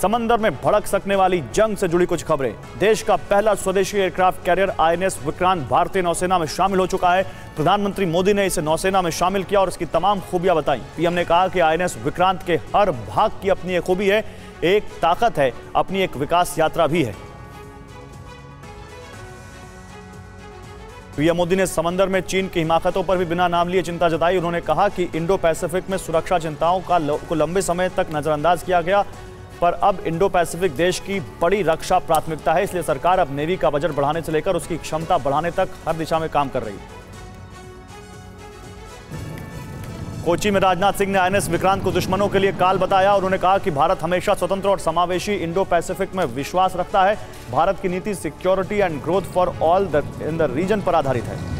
समंदर में भड़क सकने वाली जंग से जुड़ी कुछ खबरें। देश का पहला स्वदेशी एयरक्राफ्ट कैरियर आईएनएस विक्रांत भारतीय नौसेना में शामिल हो चुका है। प्रधानमंत्री मोदी ने इसे नौसेना में शामिल किया और इसकी तमाम खूबियां बताई। पीएम ने कहा कि आईएनएस विक्रांत के हर भाग की अपनी एक खूबी है, एक ताकत है, अपनी एक विकास यात्रा भी है। पीएम मोदी ने समंदर में चीन की हिमाकतों पर भी बिना नाम लिए चिंता जताई। उन्होंने कहा कि इंडो पैसिफिक में सुरक्षा चिंताओं को लंबे समय तक नजरअंदाज किया गया, पर अब इंडो पैसिफिक देश की बड़ी रक्षा प्राथमिकता है। इसलिए सरकार अब नेवी का बजट बढ़ाने से लेकर उसकी क्षमता बढ़ाने तक हर दिशा में काम कर रही है। कोच्चि में राजनाथ सिंह ने आईएनएस विक्रांत को दुश्मनों के लिए काल बताया। उन्होंने कहा कि भारत हमेशा स्वतंत्र और समावेशी इंडो पैसिफिक में विश्वास रखता है। भारत की नीति security and growth for all in the region पर आधारित है।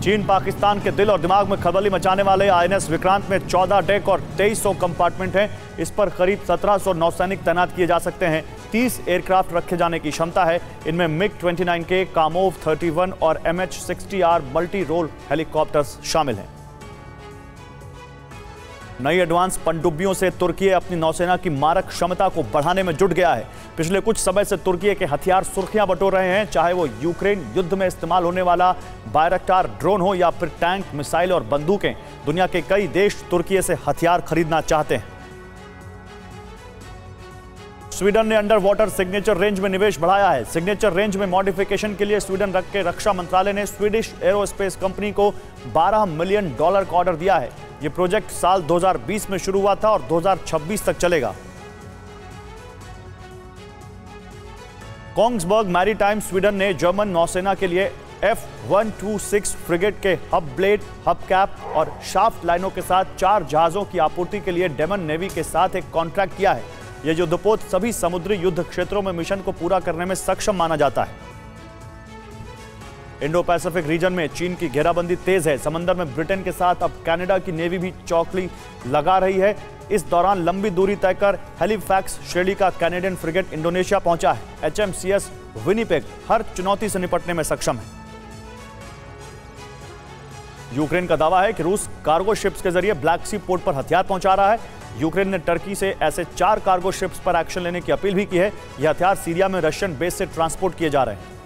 चीन पाकिस्तान के दिल और दिमाग में खलबली मचाने वाले आईएनएस विक्रांत में 14 डेक और 2300 कंपार्टमेंट हैं। इस पर करीब 1700 नौसैनिक तैनात किए जा सकते हैं। 30 एयरक्राफ्ट रखे जाने की क्षमता है। इनमें MiG-29K, कामोव 31 और MH-60R मल्टी रोल हेलीकॉप्टर्स शामिल हैं। नई एडवांस पनडुब्बियों से तुर्की अपनी नौसेना की मारक क्षमता को बढ़ाने में जुट गया है। पिछले कुछ समय से तुर्की के हथियार सुर्खियां बटोर रहे हैं, चाहे वो यूक्रेन युद्ध में इस्तेमाल होने वाला बायरक्टार ड्रोन हो या फिर टैंक, मिसाइल और बंदूकें। दुनिया के कई देश तुर्की से हथियार खरीदना चाहते हैं। स्वीडन ने अंडर वाटर सिग्नेचर रेंज में निवेश बढ़ाया है। सिग्नेचर रेंज में मॉडिफिकेशन के लिए स्वीडन के रक्षा मंत्रालय ने स्वीडिश एरोस्पेस कंपनी को $12 मिलियन का ऑर्डर दिया है। यह प्रोजेक्ट साल 2020 में शुरू हुआ था और 2026 तक चलेगा। कोंग्सबर्ग मैरीटाइम स्वीडन ने जर्मन नौसेना के लिए F126 फ्रिगेट के हब ब्लेड, हब कैप और शाफ्ट लाइनों के साथ 4 जहाजों की आपूर्ति के लिए डेमन नेवी के साथ एक कॉन्ट्रैक्ट किया है। यह युद्धपोत सभी समुद्री युद्ध क्षेत्रों में मिशन को पूरा करने में सक्षम माना जाता है। इंडो पैसिफिक रीजन में चीन की घेराबंदी तेज है। समंदर में ब्रिटेन के साथ अब कनाडा की नेवी भी चौकड़ी लगा रही है। इस दौरान लंबी दूरी तय कर हैलिफैक्स श्रेणी का कैनेडियन फ्रिगेट इंडोनेशिया पहुंचा है। HMCS विनिपेग हर चुनौती से निपटने में सक्षम है। यूक्रेन का दावा है कि रूस कार्गो शिप्स के जरिए ब्लैक सी पोर्ट पर हथियार पहुंचा रहा है। यूक्रेन ने टर्की से ऐसे 4 कार्गो शिप्स पर एक्शन लेने की अपील भी की है। यह हथियार सीरिया में रशियन बेस से ट्रांसपोर्ट किए जा रहे हैं।